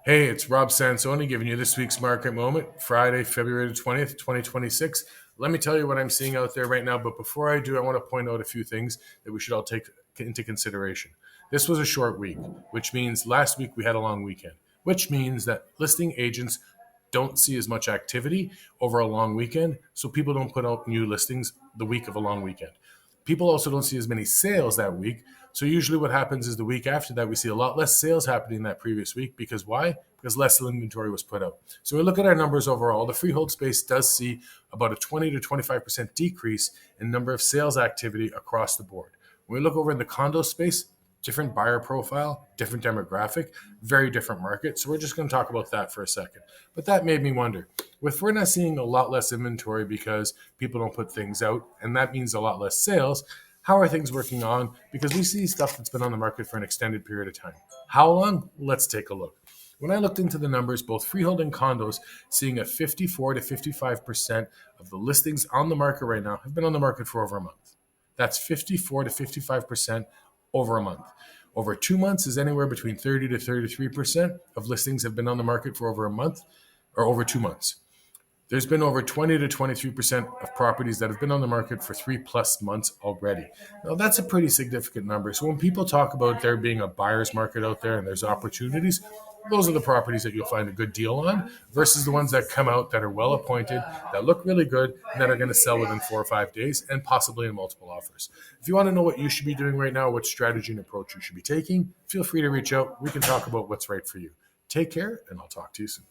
Hey, it's Rob Sansoni giving you this week's market moment, Friday, February 20th, 2026. Let me tell you what I'm seeing out there right now. But before I do, I want to point out a few things that we should all take into consideration. This was a short week, which means last week we had a long weekend, which means that listing agents don't see as much activity over a long weekend. So people don't put out new listings the week of a long weekend. People also don't see as many sales that week. So usually what happens is the week after that, we see a lot less sales happening that previous week. Because why? Because less inventory was put out. So we look at our numbers overall. The freehold space does see about a 20 to 25% decrease in number of sales activity across the board. When we look over in the condo space, different buyer profile, different demographic, very different market. So we're just going to talk about that for a second. But that made me wonder, if we're not seeing a lot less inventory because people don't put things out, and that means a lot less sales, how are things working on? Because we see stuff that's been on the market for an extended period of time. How long? Let's take a look. When I looked into the numbers, both freehold and condos, seeing a 54 to 55% of the listings on the market right now have been on the market for over a month. That's 54 to 55% over a month. Over 2 months is anywhere between 30 to 33% of listings have been on the market for over a month or over 2 months. There's been over 20 to 23% of properties that have been on the market for 3+ months already. Now, that's a pretty significant number. So, when people talk about there being a buyer's market out there and there's opportunities, those are the properties that you'll find a good deal on versus the ones that come out that are well appointed, that look really good, and that are going to sell within 4 or 5 days and possibly in multiple offers. If you want to know what you should be doing right now, what strategy and approach you should be taking, feel free to reach out. We can talk about what's right for you. Take care, and I'll talk to you soon.